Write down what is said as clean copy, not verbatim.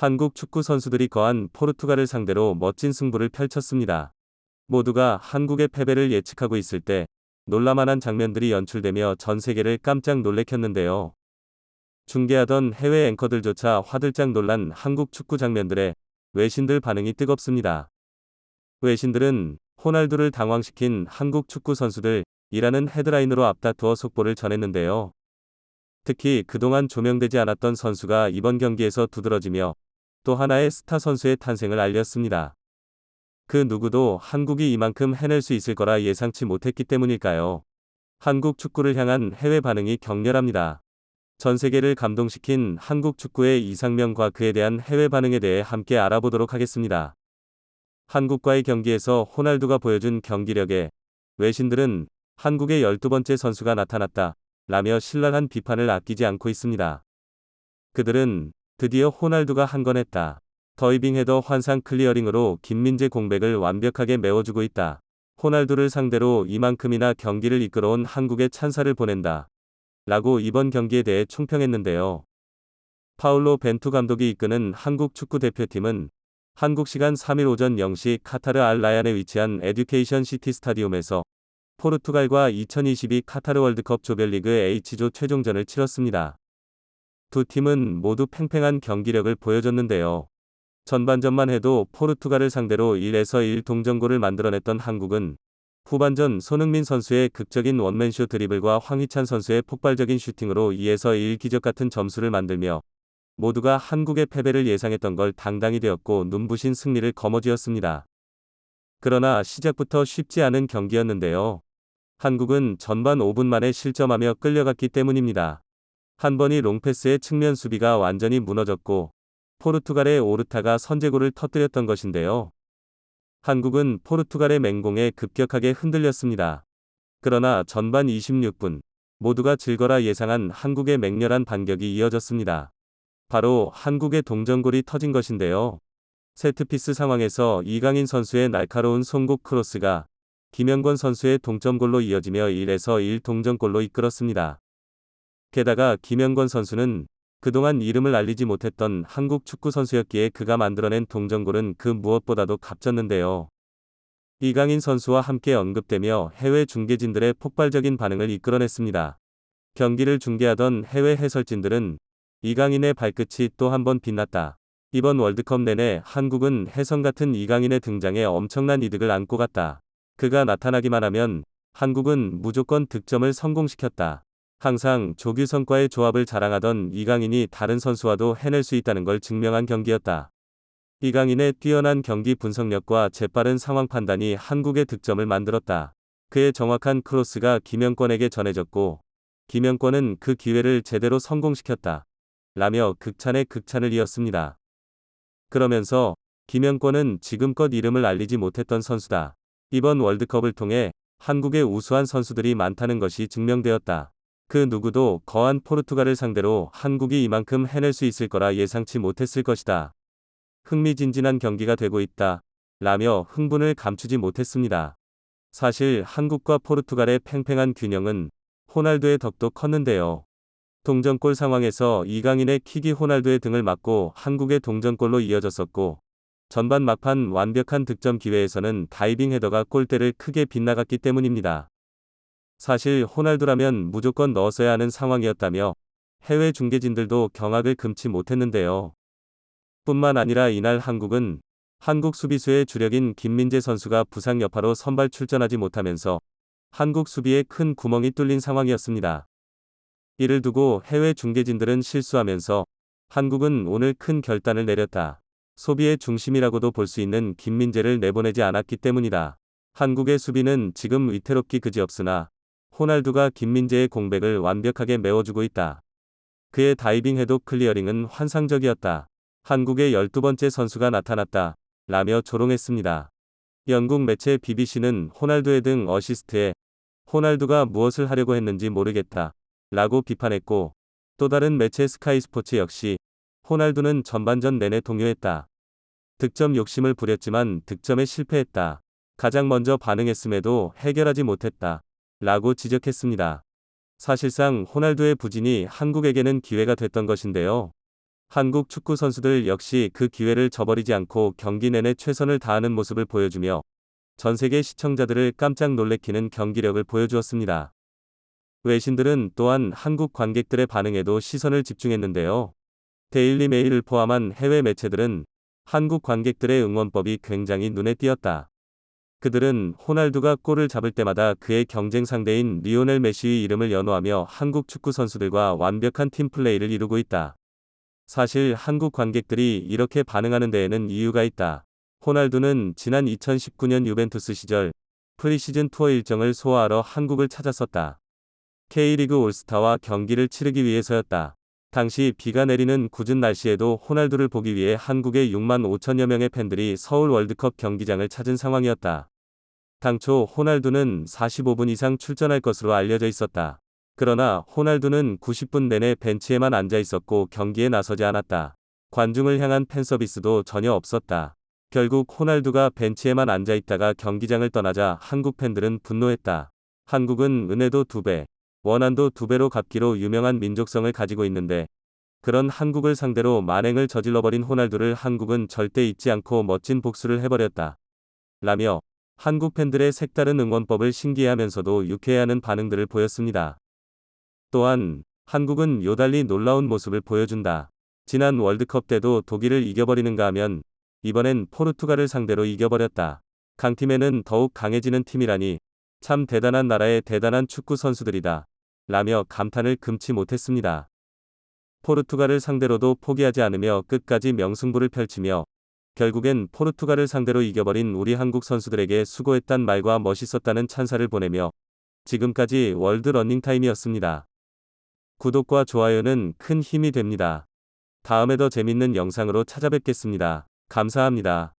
한국 축구 선수들이 거한 포르투갈을 상대로 멋진 승부를 펼쳤습니다. 모두가 한국의 패배를 예측하고 있을 때 놀라만한 장면들이 연출되며 전 세계를 깜짝 놀래켰는데요. 중계하던 해외 앵커들조차 화들짝 놀란 한국 축구 장면들에 외신들 반응이 뜨겁습니다. 외신들은 호날두를 당황시킨 한국 축구 선수들이라는 헤드라인으로 앞다투어 속보를 전했는데요. 특히 그동안 조명되지 않았던 선수가 이번 경기에서 두드러지며 또 하나의 스타 선수의 탄생을 알렸습니다. 그 누구도 한국이 이만큼 해낼 수 있을 거라 예상치 못했기 때문일까요? 한국 축구를 향한 해외 반응이 격렬합니다. 전 세계를 감동시킨 한국 축구의 이상명과 그에 대한 해외 반응에 대해 함께 알아보도록 하겠습니다. 한국과의 경기에서 호날두가 보여준 경기력에 외신들은 한국의 12번째 선수가 나타났다 라며 신랄한 비판을 아끼지 않고 있습니다. 그들은 드디어 호날두가 한 건 했다. 더이빙 헤더 환상 클리어링으로 김민재 공백을 완벽하게 메워주고 있다. 호날두를 상대로 이만큼이나 경기를 이끌어온 한국에 찬사를 보낸다. 라고 이번 경기에 대해 총평했는데요. 파울로 벤투 감독이 이끄는 한국 축구 대표팀은 한국 시간 3일 오전 0시 카타르 알 라얀에 위치한 에듀케이션 시티 스타디움에서 포르투갈과 2022 카타르 월드컵 조별리그 H조 최종전을 치렀습니다. 두 팀은 모두 팽팽한 경기력을 보여줬는데요. 전반전만 해도 포르투갈을 상대로 1에서 1 동점골을 만들어냈던 한국은 후반전 손흥민 선수의 극적인 원맨쇼 드리블과 황희찬 선수의 폭발적인 슈팅으로 2에서 1 기적같은 점수를 만들며 모두가 한국의 패배를 예상했던 걸 당당히 되었고 눈부신 승리를 거머쥐었습니다. 그러나 시작부터 쉽지 않은 경기였는데요. 한국은 전반 5분 만에 실점하며 끌려갔기 때문입니다. 한 번이 롱패스의 측면 수비가 완전히 무너졌고 포르투갈의 오르타가 선제골을 터뜨렸던 것인데요. 한국은 포르투갈의 맹공에 급격하게 흔들렸습니다. 그러나 전반 26분 모두가 질거라 예상한 한국의 맹렬한 반격이 이어졌습니다. 바로 한국의 동점골이 터진 것인데요. 세트피스 상황에서 이강인 선수의 날카로운 송곳 크로스가 김영권 선수의 동점골로 이어지며 1에서 1 동점골로 이끌었습니다. 게다가 김영권 선수는 그동안 이름을 알리지 못했던 한국 축구 선수였기에 그가 만들어낸 동점골은 그 무엇보다도 값졌는데요. 이강인 선수와 함께 언급되며 해외 중계진들의 폭발적인 반응을 이끌어냈습니다. 경기를 중계하던 해외 해설진들은 이강인의 발끝이 또 한 번 빛났다. 이번 월드컵 내내 한국은 혜성 같은 이강인의 등장에 엄청난 이득을 안고 갔다. 그가 나타나기만 하면 한국은 무조건 득점을 성공시켰다. 항상 조규성과의 조합을 자랑하던 이강인이 다른 선수와도 해낼 수 있다는 걸 증명한 경기였다. 이강인의 뛰어난 경기 분석력과 재빠른 상황 판단이 한국의 득점을 만들었다. 그의 정확한 크로스가 김영권에게 전해졌고 김영권은 그 기회를 제대로 성공시켰다. 라며 극찬에 극찬을 이었습니다. 그러면서 김영권은 지금껏 이름을 알리지 못했던 선수다. 이번 월드컵을 통해 한국의 우수한 선수들이 많다는 것이 증명되었다. 그 누구도 거한 포르투갈을 상대로 한국이 이만큼 해낼 수 있을 거라 예상치 못했을 것이다. 흥미진진한 경기가 되고 있다. 라며 흥분을 감추지 못했습니다. 사실 한국과 포르투갈의 팽팽한 균형은 호날두의 덕도 컸는데요. 동점골 상황에서 이강인의 킥이 호날두의 등을 맞고 한국의 동점골로 이어졌었고 전반 막판 완벽한 득점 기회에서는 다이빙 헤더가 골대를 크게 빗나갔기 때문입니다. 사실 호날두라면 무조건 넣었어야 하는 상황이었다며 해외 중계진들도 경악을 금치 못했는데요. 뿐만 아니라 이날 한국은 한국 수비수의 주력인 김민재 선수가 부상 여파로 선발 출전하지 못하면서 한국 수비에 큰 구멍이 뚫린 상황이었습니다. 이를 두고 해외 중계진들은 실수하면서 한국은 오늘 큰 결단을 내렸다. 소비의 중심이라고도 볼 수 있는 김민재를 내보내지 않았기 때문이다. 한국의 수비는 지금 위태롭기 그지없으나 호날두가 김민재의 공백을 완벽하게 메워주고 있다. 그의 다이빙 헤더 클리어링은 환상적이었다. 한국의 12번째 선수가 나타났다. 라며 조롱했습니다. 영국 매체 BBC는 호날두의 등 어시스트에 호날두가 무엇을 하려고 했는지 모르겠다. 라고 비판했고 또 다른 매체 스카이 스포츠 역시 호날두는 전반전 내내 동요했다. 득점 욕심을 부렸지만 득점에 실패했다. 가장 먼저 반응했음에도 해결하지 못했다. 라고 지적했습니다. 사실상 호날두의 부진이 한국에게는 기회가 됐던 것인데요. 한국 축구 선수들 역시 그 기회를 저버리지 않고 경기 내내 최선을 다하는 모습을 보여주며 전 세계 시청자들을 깜짝 놀래키는 경기력을 보여주었습니다. 외신들은 또한 한국 관객들의 반응에도 시선을 집중했는데요. 데일리 메일을 포함한 해외 매체들은 한국 관객들의 응원법이 굉장히 눈에 띄었다. 그들은 호날두가 골을 잡을 때마다 그의 경쟁 상대인 리오넬 메시의 이름을 연호하며 한국 축구 선수들과 완벽한 팀플레이를 이루고 있다. 사실 한국 관객들이 이렇게 반응하는 데에는 이유가 있다. 호날두는 지난 2019년 유벤투스 시절 프리시즌 투어 일정을 소화하러 한국을 찾았었다. K리그 올스타와 경기를 치르기 위해서였다. 당시 비가 내리는 궂은 날씨에도 호날두를 보기 위해 한국의 6만 5천여 명의 팬들이 서울 월드컵 경기장을 찾은 상황이었다. 당초 호날두는 45분 이상 출전할 것으로 알려져 있었다. 그러나 호날두는 90분 내내 벤치에만 앉아 있었고 경기에 나서지 않았다. 관중을 향한 팬 서비스도 전혀 없었다. 결국 호날두가 벤치에만 앉아 있다가 경기장을 떠나자 한국 팬들은 분노했다. 한국은 은혜도 2배, 원한도 2배로 갚기로 유명한 민족성을 가지고 있는데 그런 한국을 상대로 만행을 저질러버린 호날두를 한국은 절대 잊지 않고 멋진 복수를 해버렸다. 라며 한국 팬들의 색다른 응원법을 신기해하면서도 유쾌해하는 반응들을 보였습니다. 또한 한국은 요달리 놀라운 모습을 보여준다. 지난 월드컵 때도 독일을 이겨버리는가 하면 이번엔 포르투갈을 상대로 이겨버렸다. 강팀에는 더욱 강해지는 팀이라니 참 대단한 나라의 대단한 축구 선수들이다. 라며 감탄을 금치 못했습니다. 포르투갈을 상대로도 포기하지 않으며 끝까지 명승부를 펼치며 결국엔 포르투갈을 상대로 이겨버린 우리 한국 선수들에게 수고했단 말과 멋있었다는 찬사를 보내며 지금까지 월드 러닝타임이었습니다. 구독과 좋아요는 큰 힘이 됩니다. 다음에 더 재밌는 영상으로 찾아뵙겠습니다. 감사합니다.